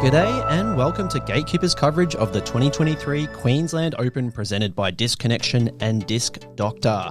G'day and welcome to Gatekeeper's coverage of the 2023 Queensland Open presented by Disc Connection and Disc Doctor.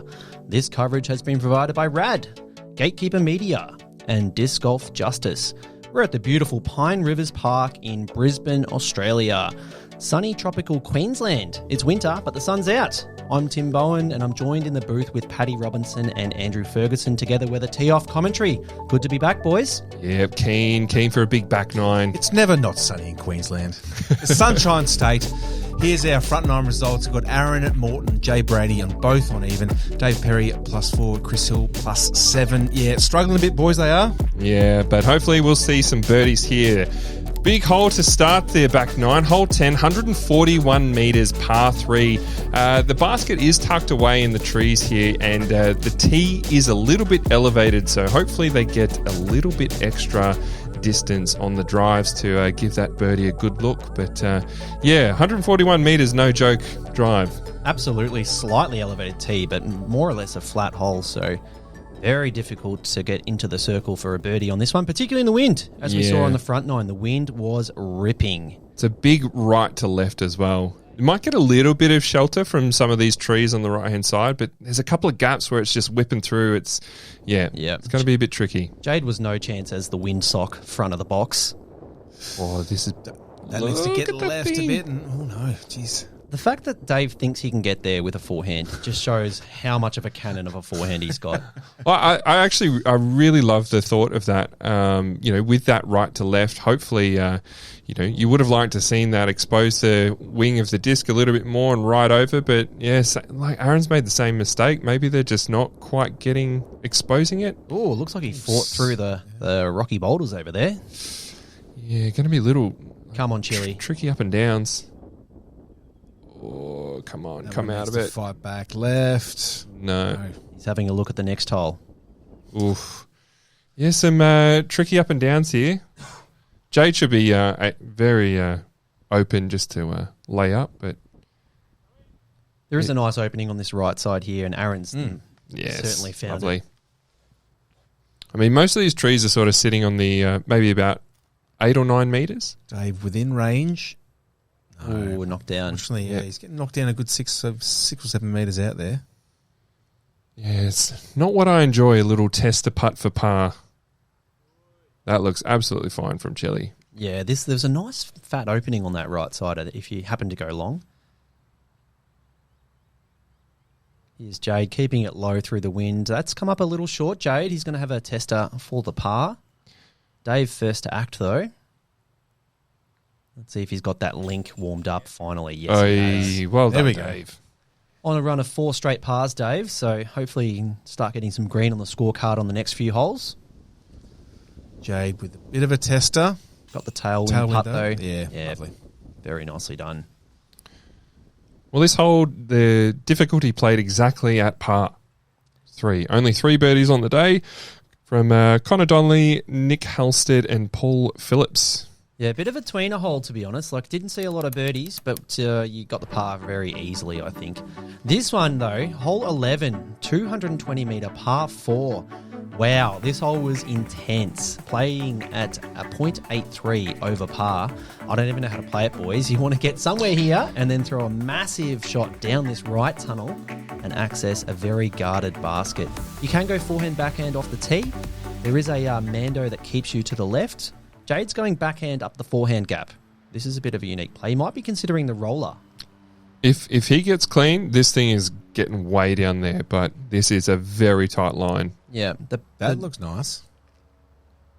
This coverage has been provided by RAD, Gatekeeper Media and Disc Golf Justice. We're at the beautiful Pine Rivers Park in Brisbane, Australia. Sunny tropical Queensland. It's winter, but the sun's out. I'm Tim Bowen, and I'm joined in the booth with Paddy Robinson and Andrew Ferguson together with a tee-off commentary. Good to be back, boys. Yep, keen for a big back nine. It's never not sunny in Queensland. The Sunshine State. Here's our front nine results. We've got Aaron at Moreton, Jade Brady on both on even. Dave Perry +4, Chris Hill +7. Yeah, struggling a bit, boys, they are. Yeah, but hopefully we'll see some birdies here. Big hole to start their back nine. Hole 10, 141 metres, par 3. The basket is tucked away in the trees here, and the tee is a little bit elevated, so hopefully they get a little bit extra distance on the drives to give that birdie a good look. But yeah, 141 metres, no joke drive. Absolutely, slightly elevated tee, but more or less a flat hole, so very difficult to get into the circle for a birdie on this one, particularly in the wind. As we saw on the front nine, the wind was ripping. It's a big right to left as well. You might get a little bit of shelter from some of these trees on the right-hand side, but there's a couple of gaps where it's just whipping through. It's going to be a bit tricky. Jade was no chance as the windsock front of the box. Oh, this is... That needs to get left a bit. And, oh, no, jeez. The fact that Dave thinks he can get there with a forehand just shows how much of a cannon of a forehand he's got. I really love the thought of that. With that right to left, hopefully, you would have liked to have seen that expose the wing of the disc a little bit more and right over. But yes, like Aaron's made the same mistake. Maybe they're just not quite exposing it. Oh, looks like he fought through the rocky boulders over there. Yeah, going to be a little. Come on, Chili. Tricky up and downs. Oh, come on, come out of it. Fight back left. No. He's having a look at the next hole. Oof. Yeah, some tricky up and downs here. Jade should be very open just to lay up, but there is a nice opening on this right side here, and Aaron's certainly found lovely. it. I mean, most of these trees are sort of sitting on the maybe about 8 or 9 metres. Dave within range. Oh, knocked down. Unfortunately, he's getting knocked down a good 6 or 7 metres out there. Yeah, it's not what I enjoy, a little tester putt for par. That looks absolutely fine from Chile. Yeah, there's a nice fat opening on that right side if you happen to go long. Here's Jade keeping it low through the wind. That's come up a little short, Jade. He's going to have a tester for the par. Dave first to act, though. Let's see if he's got that link warmed up finally. Yes, he has. Well done, there we Dave. go. On a run of 4 straight pars, Dave, so hopefully you can start getting some green on the scorecard on the next few holes. Jade with a bit of a tester. Got the tailwind putt, though. Yeah, lovely. Very nicely done. Well, this hole, the difficulty played exactly at par 3. Only 3 birdies on the day from Connor Donnelly, Nick Halstead and Paul Phillips. Yeah, a bit of a tweener hole, to be honest. Like, didn't see a lot of birdies, but you got the par very easily, I think. This one, though, hole 11, 220-metre par 4. Wow, this hole was intense. Playing at a .83 over par. I don't even know how to play it, boys. You want to get somewhere here and then throw a massive shot down this right tunnel and access a very guarded basket. You can go forehand, backhand off the tee. There is a Mando that keeps you to the left. Jade's going backhand up the forehand gap. This is a bit of a unique play. He might be considering the roller. If he gets clean, this thing is getting way down there, but this is a very tight line. Yeah. That looks nice.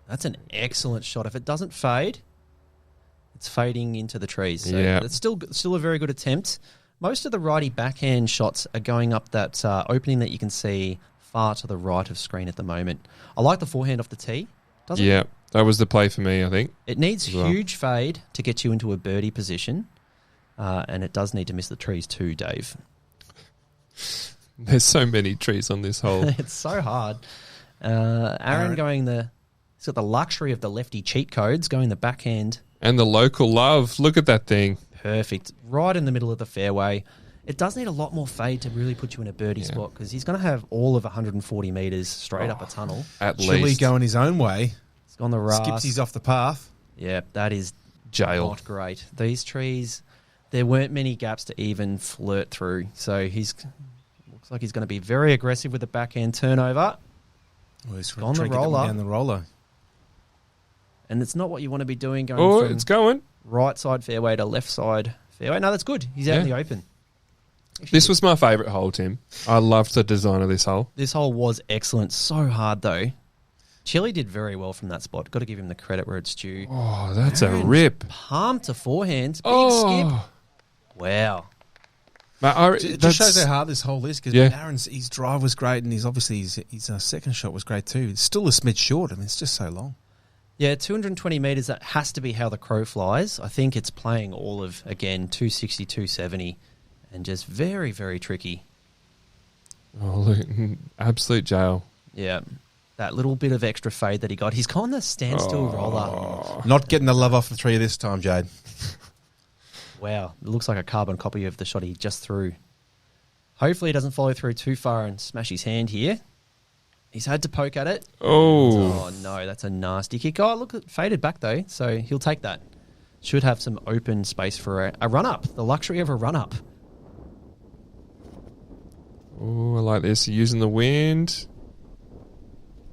That's an excellent shot. If it doesn't fade, it's fading into the trees. So yeah. It's still a very good attempt. Most of the righty backhand shots are going up that opening that you can see far to the right of screen at the moment. I like the forehand off the tee. Doesn't Yeah, that was the play for me, I think. It needs huge fade to get you into a birdie position, and it does need to miss the trees too, Dave. There's so many trees on this hole. It's so hard. Aaron going he's got the luxury of the lefty cheat codes, going the backhand. And the local love. Look at that thing. Perfect. Right in the middle of the fairway. It does need a lot more fade to really put you in a birdie spot, because he's going to have all of 140 metres straight up a tunnel. At Chile least. going his own way. It's gone the Ras. Skipsy's off the path. Yeah, that is jail. Not great. These trees, there weren't many gaps to even flirt through. So looks like he's going to be very aggressive with the backhand turnover. Well, he's On the roller. down the roller. And it's not what you want to be doing going Oh, from it's going. right side fairway to left side fairway. No, that's good. He's out in the open. This was my favourite hole, Tim. I loved the design of this hole. This hole was excellent. So hard, though. Chile did very well from that spot. Got to give him the credit where it's due. Oh, that's a rip. Palm to forehand. Big skip. Wow. It just shows how hard this hole is because Aaron's his drive was great and his second shot was great too. It's still a smidge short. I mean, it's just so long. Yeah, 220 metres, that has to be how the crow flies. I think it's playing all of, again, 260, 270, and just very, very tricky. Oh, look, absolute jail. Yeah, that little bit of extra fade that he got. He's gone the standstill roller. Not getting the love off the three this time, Jade. Wow, it looks like a carbon copy of the shot he just threw. Hopefully he doesn't follow through too far and smash his hand here. He's had to poke at it. Oh, no, that's a nasty kick. Oh, look, it faded back, though, so he'll take that. Should have some open space for a run-up, the luxury of a run-up. Oh, I like this. Using the wind.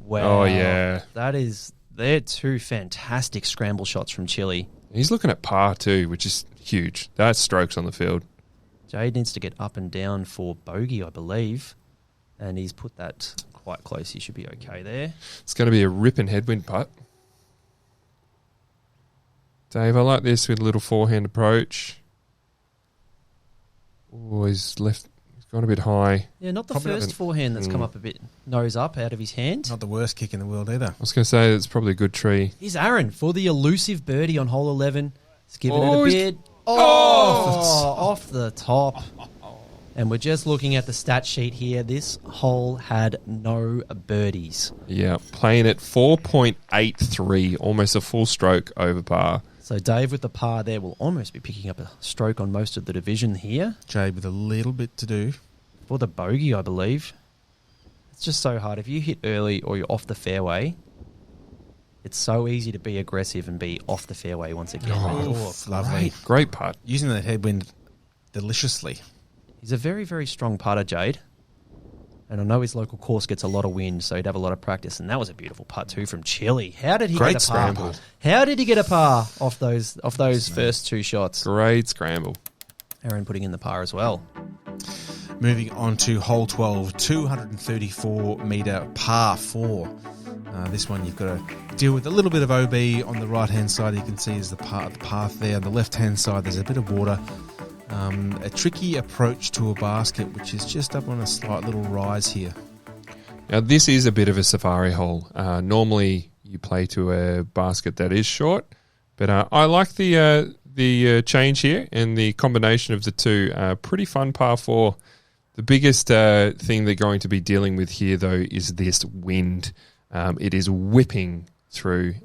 Wow. Oh, yeah. They're two fantastic scramble shots from Chile. He's looking at par too, which is huge. That's strokes on the field. Jade needs to get up and down for bogey, I believe. And he's put that quite close. He should be okay there. It's going to be a ripping headwind putt. Dave, I like this with a little forehand approach. Oh, he's gone a bit high. Yeah, not the first forehand that's come up a bit nose up out of his hand. Not the worst kick in the world either. I was going to say it's probably a good tree. Here's Aaron for the elusive birdie on hole 11. He's giving it a bit. Off the top. And we're just looking at the stat sheet here. This hole had no birdies. Yeah, playing at 4.83, almost a full stroke over par. So Dave with the par there will almost be picking up a stroke on most of the division here. Jade with a little bit to do. For the bogey, I believe. It's just so hard. If you hit early or you're off the fairway, it's so easy to be aggressive and be off the fairway once again. Oh, lovely. Great putt. Using that headwind deliciously. He's a very, very strong putter, Jade. And I know his local course gets a lot of wind, so he'd have a lot of practice. And that was a beautiful putt too from Chile. How did he get a par? Scramble. How did he get a par off those first two shots? Great scramble. Aaron putting in the par as well. Moving on to hole 12, 234-metre par 4. This one you've got to deal with a little bit of OB on the right-hand side. You can see is the path there. On the left-hand side, there's a bit of water. A tricky approach to a basket, which is just up on a slight little rise here. Now, this is a bit of a safari hole. Normally, you play to a basket that is short, but I like the change here and the combination of the two. Pretty fun par 4. The biggest thing they're going to be dealing with here, though, is this wind. It is whipping through.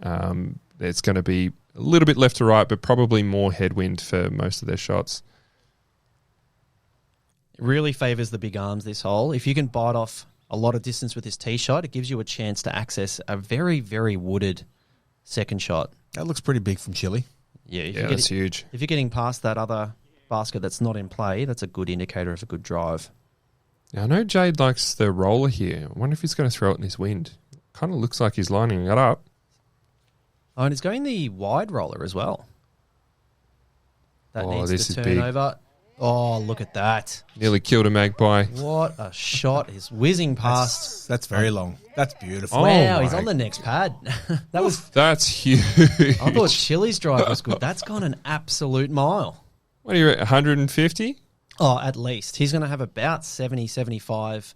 It's going to be a little bit left to right, but probably more headwind for most of their shots. It really favours the big arms this hole. If you can bite off a lot of distance with this tee shot, it gives you a chance to access a very, very wooded second shot. That looks pretty big from Chile. Yeah, That's huge. If you're getting past that other basket that's not in play, that's a good indicator of a good drive. Now, I know Jade likes the roller here. I wonder if he's going to throw it in this wind. Kind of looks like he's lining it up. Oh, and he's going the wide roller as well. That needs this to is turn big. over. Oh, look at that. Nearly killed a magpie. What a shot. He's whizzing past. That's very long. That's beautiful. Wow, Oh he's my- on the next pad. That's huge. I thought Chile's drive was good. That's gone an absolute mile. What are you at, 150? Oh, at least. He's going to have about 70, 75.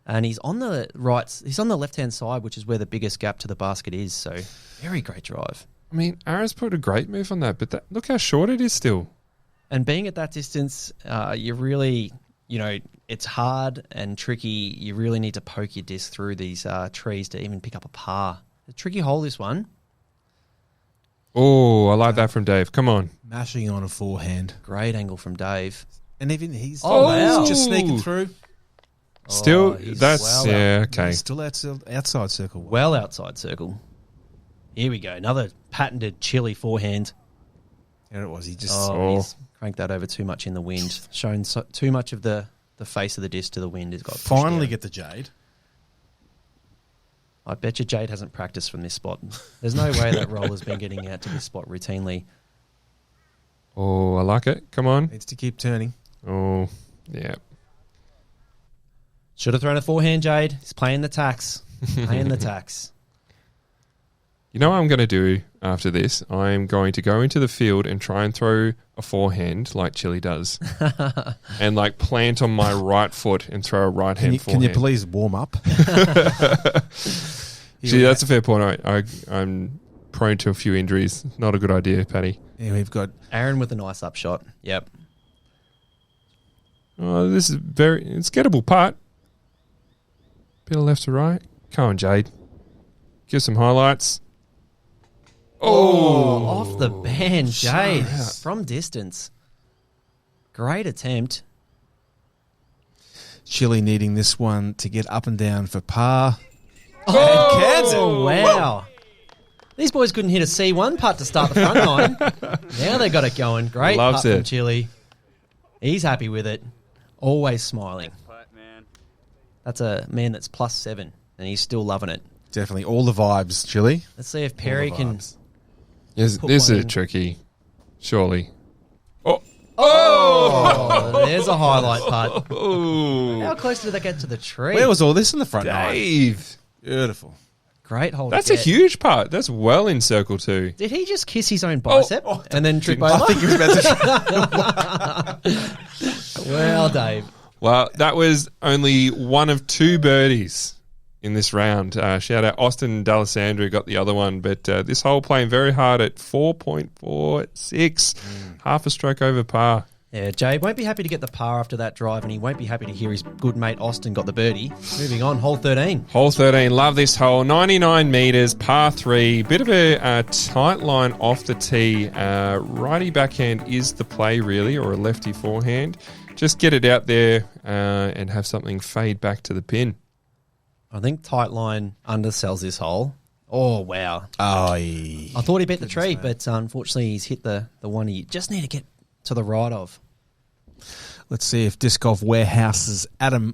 And he's on the left-hand side, which is where the biggest gap to the basket is. So, very great drive. I mean, Aaron's put a great move on that, but look how short it is still. And being at that distance, you really, it's hard and tricky. You really need to poke your disc through these trees to even pick up a par. A tricky hole, this one. Oh, I like that from Dave. Come on. Mashing on a forehand. Great angle from Dave. And even he's wow. just sneaking through. Still, he's that's, well yeah, okay. He's still outside circle. Well outside circle. Here we go. Another patented Chile forehand. There it was. He just He's cranked that over too much in the wind. Shown too much of the face of the disc to the wind. Has got pushed finally down. get the Jade. I bet you Jade hasn't practiced from this spot. There's no way that roller's been getting out to this spot routinely. Oh, I like it. Come on. Needs to keep turning. Oh, yeah. Should have thrown a forehand, Jade. He's paying the tax. Paying the tax. You know what I'm going to do after this? I'm going to go into the field and try and throw a forehand like Chili does. And like plant on my right foot and throw a right hand Can forehand. you please warm up? See, that's a fair point. I'm prone to a few injuries. Not a good idea, Paddy. Yeah, we've got Aaron with a nice upshot. Yep. Oh, this is it's gettable putt. Bit of left to right. Come on, Jade. Give some highlights. Oh, off the band, Jade. From distance. Great attempt. Chili needing this one to get up and down for par. Oh, wow. These boys couldn't hit a C1 putt to start the front nine. Now they got it going. Great Loves putt from it. Chili. He's happy with it. Always smiling. That's a man that's +7, and he's still loving it. Definitely all the vibes, Chili. Let's see if Perry can... Yes, Put this one is in. tricky. Surely. Oh. Oh, there's a highlight putt. Oh. How close did they get to the tree? Where was all this in the front nine? Dave. Beautiful. Great hold. That's a huge putt. That's well in circle two. Did he just kiss his own bicep and then trip over? I think he was about to Well, Dave. Well, that was only one of 2 birdies in this round. Shout out Austin D'Alessandro got the other one, but this hole playing very hard at 4.46, half a stroke over par. Yeah, Jade won't be happy to get the par after that drive, and he won't be happy to hear his good mate Austin got the birdie. Moving on, hole 13. Hole 13, love this hole, 99 metres, par 3, bit of a tight line off the tee. Righty backhand is the play really, or a lefty forehand. Just get it out there and have something fade back to the pin. I think tight line undersells this hole. Oh, wow. I I thought he beat the tree, but unfortunately he's hit the one he just need to get to the right of. Let's see if Disc Golf Warehouse's Aaron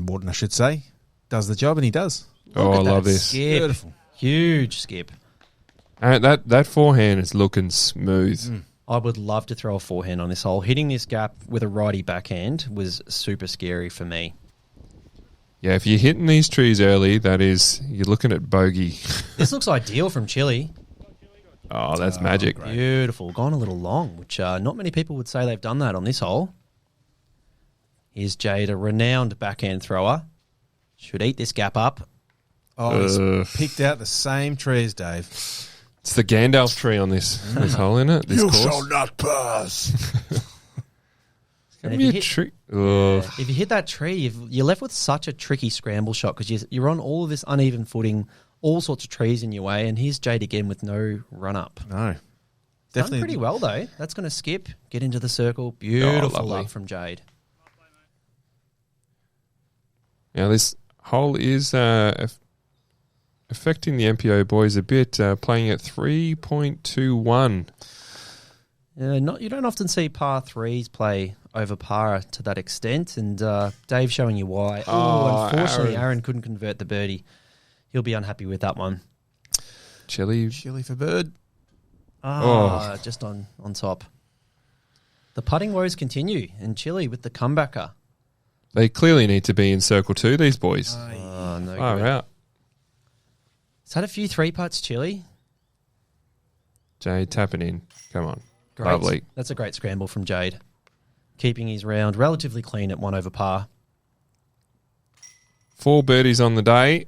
Moreton, I should say, does the job, and he does. Oh, I Look at love that this. Skip. Beautiful. Huge skip. That forehand is looking smooth. I would love to throw a forehand on this hole. Hitting this gap with a righty backhand was super scary for me. Yeah, if you're hitting these trees early, you're looking at bogey. This looks ideal from Chile. Oh, that's magic. great. Beautiful. Gone a little long, which not many people would say they've done that on this hole. Here's Jade, a renowned backhand thrower. Should eat this gap up. Oh, he's picked out the same trees, Dave. It's the Gandalf tree on this hole, isn't it? This course. not pass. Gonna And be if a you trick. Ugh. If you hit that tree, you're left with such a tricky scramble shot because you're on all of this uneven footing, all sorts of trees in your way, and here's Jade again with no run-up. No. Done pretty well, though. That's going to skip, get into the circle. Beautiful lovely. luck from Jade. Now, this hole is affecting the MPO boys a bit, playing at 3.21. You don't often see par threes play over par to that extent, and Dave showing you why. Oh, Unfortunately, Aaron. Aaron couldn't convert the birdie. He'll be unhappy with that one. Chili. Chili for bird. Just on top. The putting woes continue, and Chile with the comebacker. They clearly need to be in circle 2, these boys. No Far good. out. He's had a few 3-putts, Chile. Jade tapping in. Come on. Great. Lovely. That's a great scramble from Jade. Keeping his round relatively clean at 1 over par. 4 birdies on the day.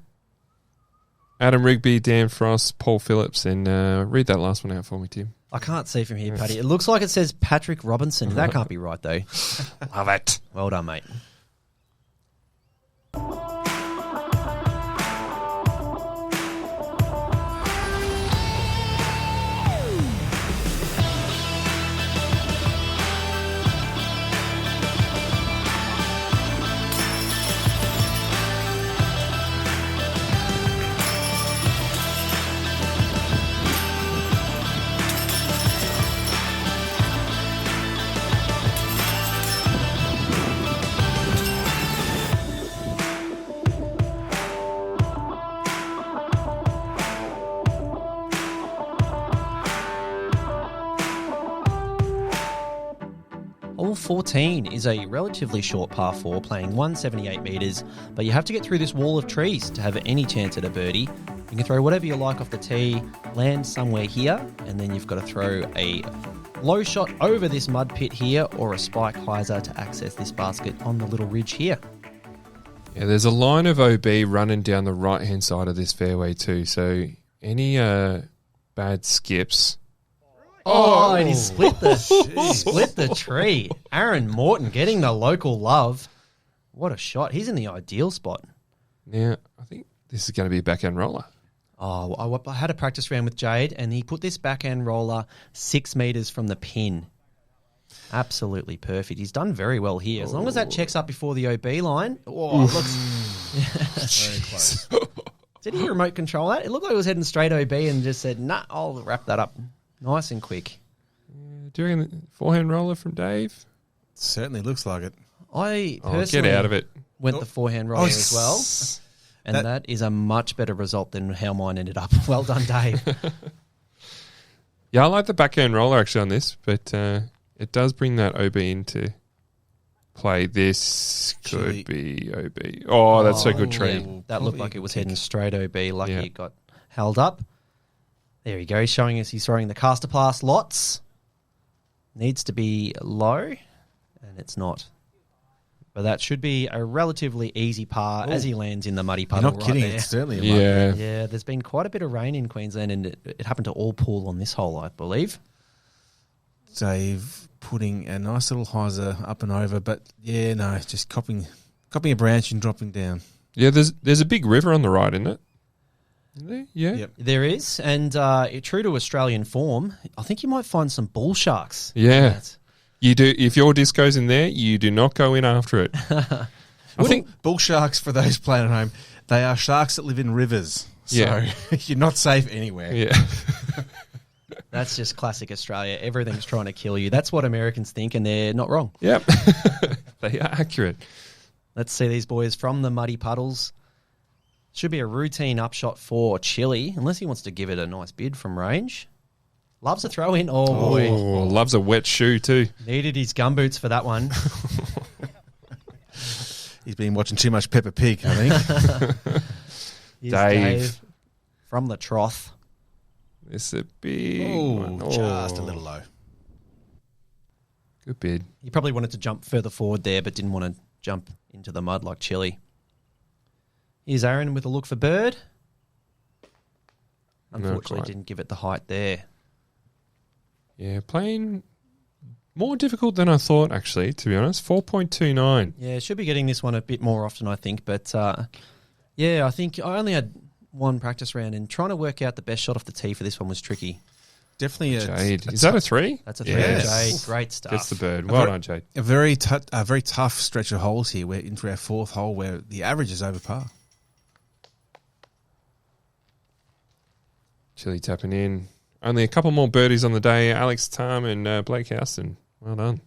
Adam Rigby, Dan Frost, Paul Phillips, and read that last one out for me, Tim. I can't see from here, Paddy. It looks like it says Patrick Robinson. That can't be right, though. Love it. Well done, mate. Hole 14 is a relatively short par 4, playing 178 metres, but you have to get through this wall of trees to have any chance at a birdie. You can throw whatever you like off the tee, land somewhere here, and then you've got to throw a low shot over this mud pit here or a spike hyzer to access this basket on the little ridge here. Yeah, there's a line of OB running down the right-hand side of this fairway too, so any bad skips... Oh, and he split the tree. Aaron Moreton getting the local love. What a shot. He's in the ideal spot. Now, I think this is going to be a backhand roller. Oh, I had a practice round with Jade, and he put this backhand roller 6 metres from the pin. Absolutely perfect. He's done very well here. As long as that checks up before the OB line. Oh, it looks... Very close. Did he remote control that? It looked like it was heading straight OB and just said, nah, I'll wrap that up. Nice and quick. Do you reckon the forehand roller from Dave? Certainly looks like it. I personally get out of it. Went the forehand roller as well. And that is a much better result than how mine ended up. Well done, Dave. Yeah, I like the backhand roller actually on this, but it does bring that OB into play. This could be OB. Oh, that's a good tree. Yeah, that looked like it was heading straight OB. Lucky it got held up. There we go. He's showing us he's throwing the caster pass lots. Needs to be low, and it's not. But that should be a relatively easy par as he lands in the muddy puddle. You're not kidding. It's certainly a mud. Yeah, there's been quite a bit of rain in Queensland, and it happened to all pool on this hole, I believe. Dave putting a nice little hyzer up and over, but just copying a branch and dropping down. Yeah, there's a big river on the right, isn't it? Yeah. Yep. There is, and true to Australian form, I think you might find some bull sharks. Yeah. You do. If your disc goes in there, you do not go in after it. I think bull sharks, for those playing at home, they are sharks that live in rivers. So you're not safe anywhere. Yeah. That's just classic Australia. Everything's trying to kill you. That's what Americans think, and they're not wrong. Yep. They are accurate. Let's see these boys from the muddy puddles. Should be a routine upshot for Chile, unless he wants to give it a nice bid from range. Loves a throw in. Oh, boy. Oh, loves a wet shoe too. Needed his gumboots for that one. He's been watching too much Peppa Pig, I think. Dave from the trough. It's a big one. Just a little low. Good bid. He probably wanted to jump further forward there, but didn't want to jump into the mud like Chile. Here's Aaron with a look for bird. Unfortunately, didn't give it the height there. Yeah, playing more difficult than I thought, actually, to be honest. 4.29. Yeah, should be getting this one a bit more often, I think. But, I think I only had one practice round, and trying to work out the best shot off the tee for this one was tricky. Definitely Jade. Is that a 3? That's a 3. Yes. Jade, great stuff. Gets the bird. Well done, Jade. A very tough stretch of holes here. We're into our 4th hole where the average is over par. Chile tapping in. Only a couple more birdies on the day. Alex Tam and Blake Houston. Well done.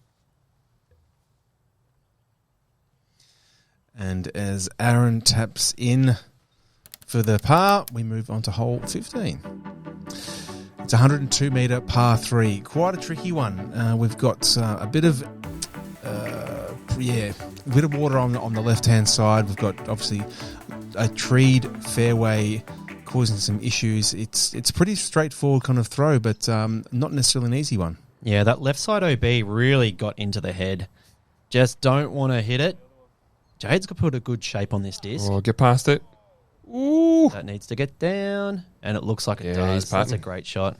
And as Aaron taps in for the par, we move on to hole 15. It's a 102-metre par 3. Quite a tricky one. We've got a bit of water on the left-hand side. We've got, obviously, a treed fairway causing some issues. It's pretty straightforward kind of throw, but not necessarily an easy one. Yeah, that left side OB really got into the head. Just don't want to hit it. Jade's got to put a good shape on this disc. Oh, get past it. Ooh. That needs to get down, and it looks like it does. That's a great shot.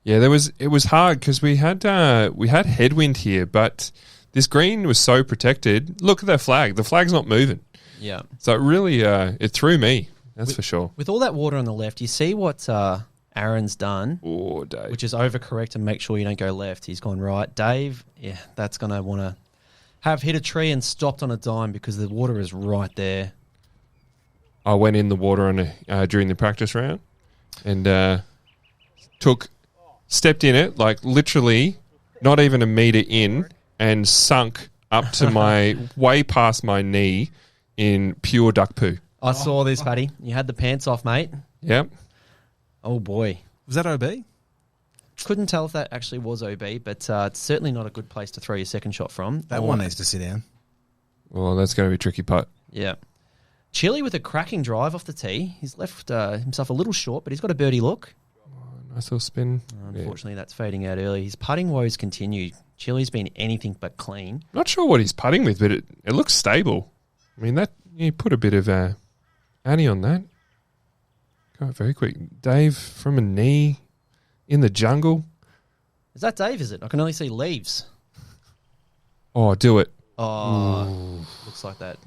Yeah, it was hard because we had headwind here, but this green was so protected. Look at that flag. The flag's not moving. Yeah. So it really it threw me. That's for sure. With all that water on the left, you see what Aaron's done, Dave. which is overcorrect and make sure you don't go left. He's gone right. Dave, that's going to want to have hit a tree and stopped on a dime because the water is right there. I went in the water during the practice round and stepped in it, like literally not even a metre in, and sunk up to way past my knee in pure duck poo. I saw this, Paddy. You had the pants off, mate. Yep. Oh, boy. Was that OB? Couldn't tell if that actually was OB, but it's certainly not a good place to throw your second shot from. That one needs to sit down. Oh, that's going to be a tricky putt. Yeah. Chile with a cracking drive off the tee. He's left himself a little short, but he's got a birdie look. Nice little spin. Unfortunately, that's fading out early. His putting woes continue. Chile's been anything but clean. Not sure what he's putting with, but it looks stable. I mean, that you put a bit of ante on that. Go very quick. Dave from a knee in the jungle. Is that Dave, is it? I can only see leaves. Oh, do it. Oh, looks like that.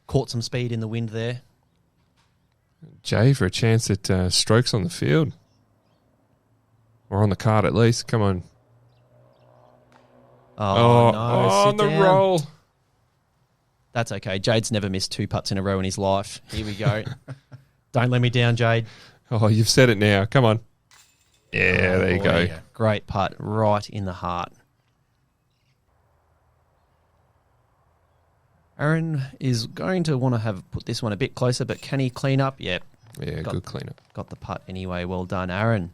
Caught some speed in the wind there. Jay for a chance at strokes on the field. Or on the card at least. Come on. Oh, no. on the down. roll. That's okay. Jade's never missed 2 putts in a row in his life. Here we go. Don't let me down, Jade. Oh, you've said it now. Come on. Yeah, there you go. Great putt right in the heart. Aaron is going to want to have put this one a bit closer, but can he clean up? Yep. Yeah, good cleanup. Got the putt anyway. Well done, Aaron.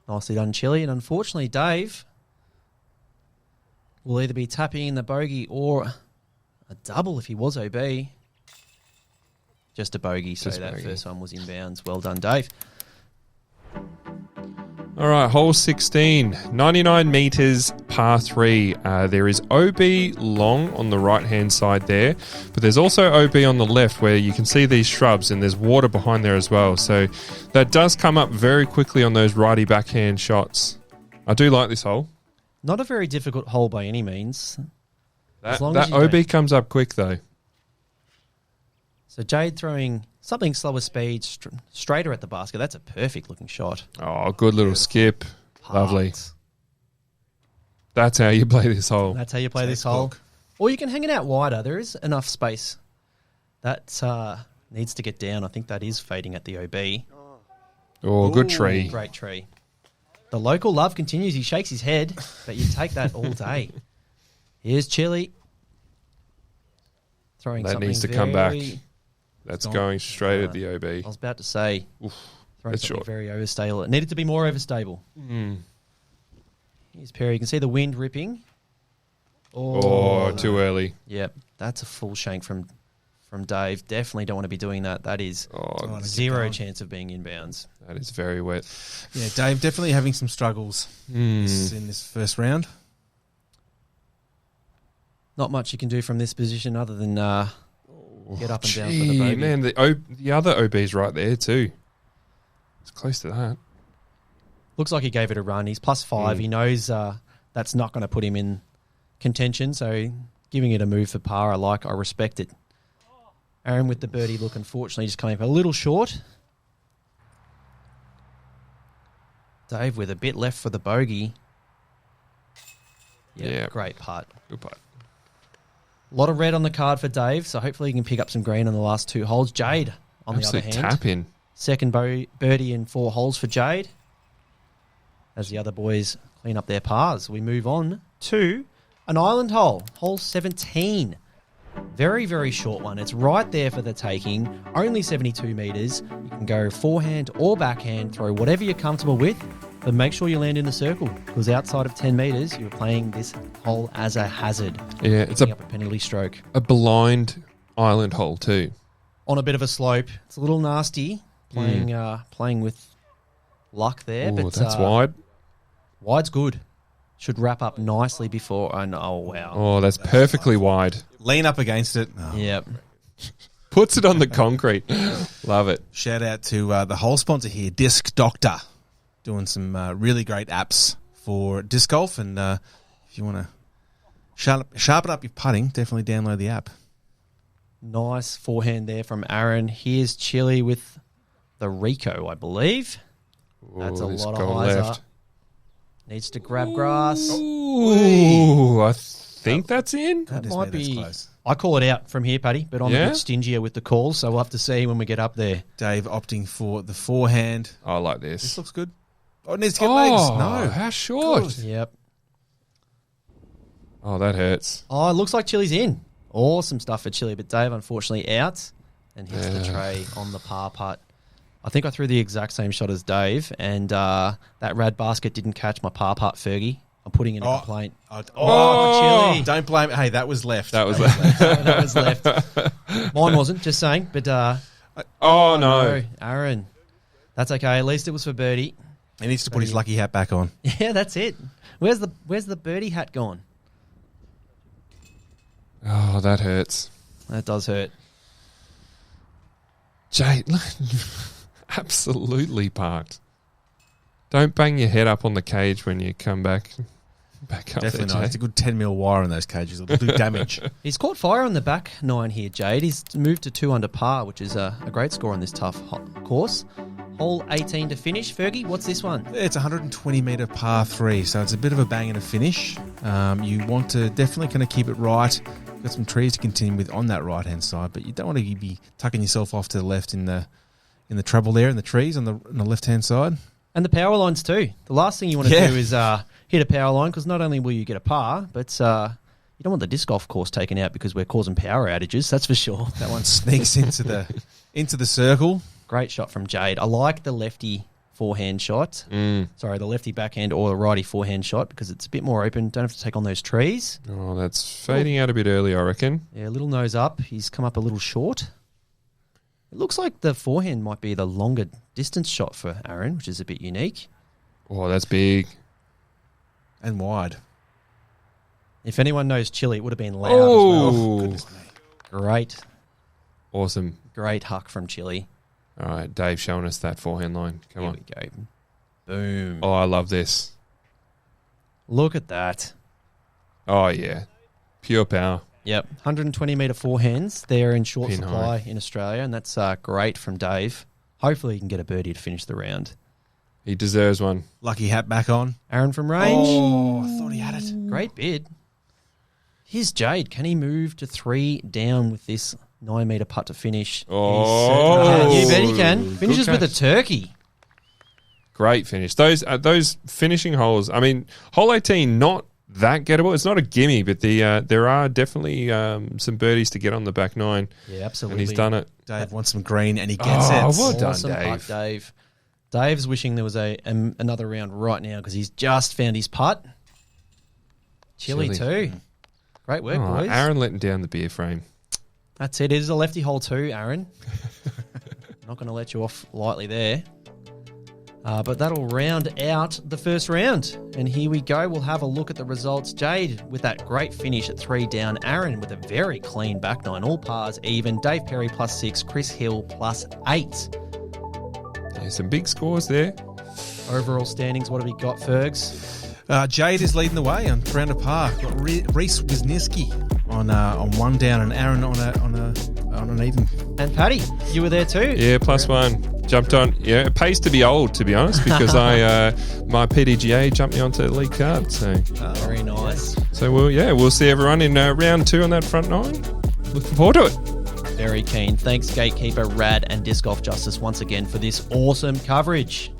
Nicely done, Chile. And unfortunately, Dave will either be tapping in the bogey or a double if he was OB. Just a bogey, so Just that bogey. first one was inbounds. Well done, Dave. All right, hole 16, 99 metres, par 3. There is OB long on the right-hand side there, but there's also OB on the left where you can see these shrubs and there's water behind there as well. So that does come up very quickly on those righty backhand shots. I do like this hole. Not a very difficult hole by any means. That long as you OB don't- comes up quick though. So Jade throwing something slower speed, straighter at the basket. That's a perfect looking shot. Oh, good little skip. Lovely. Parked. That's how you play this hole. That's how you play this hole. Or you can hang it out wider. There is enough space. That needs to get down. I think that is fading at the OB. Oh, good tree. Great tree. The local love continues. He shakes his head, but you take that all day. Here's Chile. Throwing That something needs to come back. very- That's going straight at the I OB. was about to say, throwing that's something short. very overstable. It needed to be more overstable. Here's Perry. You can see the wind ripping. Oh, too early. Yep, that's a full shank from Dave. Definitely don't want to be doing that. That is Oh, zero chance of being inbounds. that is very wet. Yeah, Dave definitely having some struggles in this first round. Not much you can do from this position other than get up and down for the bogey. Man, the other OB's right there too. It's close to that. Looks like he gave it a run. He's +5. He knows that's not going to put him in contention, so giving it a move for par, I respect it. Aaron with the birdie look, unfortunately, just coming up a little short. Dave with a bit left for the bogey. Yeah. Great putt. Good putt. A lot of red on the card for Dave, so hopefully he can pick up some green on the last 2 holes. Jade, on Absolute the other hand. tap in. Second birdie in 4 holes for Jade. As the other boys clean up their pars, we move on to an island hole, hole 17. Very, very short one. It's right there for the taking. Only 72 metres. You can go forehand or backhand, throw whatever you're comfortable with, but make sure you land in the circle, because outside of 10 metres, you're playing this hole as a hazard. Yeah, it's Picking up a penalty stroke. a blind island hole too. On a bit of a slope. It's a little nasty playing with luck there. Ooh, but that's wide. Wide's good. Should wrap up nicely before. Oh, wow. Oh, that's perfectly wide. Lean up against it. Oh. Yep. Puts it on the concrete. Love it. Shout out to the whole sponsor here, Disc Doctor, doing some really great apps for disc golf. And if you want to sharpen up your putting, definitely download the app. Nice forehand there from Aaron. Here's Chile with the Rico, I believe. That's a Ooh, this lot of gone hyzer. left. Needs to grab grass. Ooh, I think that's in. That Goodness might me, that's be. close. I call it out from here, Paddy, but I'm a Yeah? bit stingier with the calls, so we'll have to see when we get up there. Dave opting for the forehand. I like This this. looks good. Oh, it needs to get legs. No. how short. Good. Yep. Oh, that hurts. Oh, it looks like Chile's in. Awesome stuff for Chile, but Dave unfortunately out. And hits the tray on the par putt. I think I threw the exact same shot as Dave, and that rad basket didn't catch my par putt, Fergie. I'm putting in a complaint. Chili. Don't blame it. Hey, that was left. That was That was left. Mine wasn't, just saying. But oh, no. Aaron. That's okay. At least it was for birdie. He needs to put his lucky hat back on. Yeah, that's it. Where's the birdie hat gone? Oh, that hurts. That does hurt. Jade, absolutely parked. Don't bang your head up on the cage when you come back up Definitely there, not. It's a good 10 mil wire in those cages. It'll do damage. He's caught fire on the back 9 here, Jade. He's moved to 2 under par, which is a great score on this tough course. Hole 18 to finish. Fergie, what's this one? It's 120 metre par 3, so it's a bit of a bang and a finish. You want to definitely kind of keep it right. Got some trees to continue with on that right-hand side, but you don't want to be tucking yourself off to the left in the trouble there in the trees on the left-hand side. And the power lines too. The last thing you want to do is hit a power line, because not only will you get a par, but you don't want the disc golf course taken out because we're causing power outages, that's for sure. That one sneaks into the circle. Great shot from Jade. I like the lefty forehand shot. Sorry, the lefty backhand or the righty forehand shot, because it's a bit more open. Don't have to take on those trees. Oh, that's fading out a bit early, I reckon. Yeah, a little nose up. He's come up a little short. It looks like the forehand might be the longer distance shot for Aaron, which is a bit unique. Oh, that's big. And wide. If anyone knows Chile, it would have been loud as well. Goodness me. Great. Awesome. Great huck from Chile. All right, Dave showing us that forehand line. Come Here on. we go. Boom. Oh, I love this. Look at that. Oh, yeah. Pure power. Yep. 120 metre forehands. They're in short Pin supply high. in Australia, and that's great from Dave. Hopefully he can get a birdie to finish the round. He deserves one. Lucky hat back on. Aaron from range. Oh, I thought he had it. Great bid. Here's Jade. Can he move to 3 down with this 9 metre putt to finish? Oh. You bet he can. Good Finishes with a catch. turkey. Great finish. Those finishing holes, I mean, hole 18, not that gettable. It's not a gimme, but there are definitely some birdies to get on the back 9. Yeah, absolutely. And he's done it. Dave wants some green, and he gets it. Well done, Awesome Dave. putt, Dave. Dave's wishing there was another round right now, because he's just found his putt. Chile too. Great work, Oh, boys. Aaron letting down the beer frame. That's it. It is a lefty hole too, Aaron. Not going to let you off lightly there. But that'll round out the first round. And here we go. We'll have a look at the results. Jade with that great finish at 3 down. Aaron with a very clean back 9. All pars even. Dave Perry +6. Chris Hill +8. Yeah, some big scores there. Overall standings, what have we got, Fergs? Jade is leading the way on 3 under par. Got Reese Wisniewski on 1 down, and Aaron on an even. And Paddy, you were there too. Yeah, +1. Jumped on. Yeah, it pays to be old, to be honest, because my PDGA jumped me onto the league card. So Very nice. we'll see everyone in round 2 on that front 9. Looking forward to it. Very keen. Thanks, Gatekeeper, Rad, and Disc Golf Justice once again for this awesome coverage.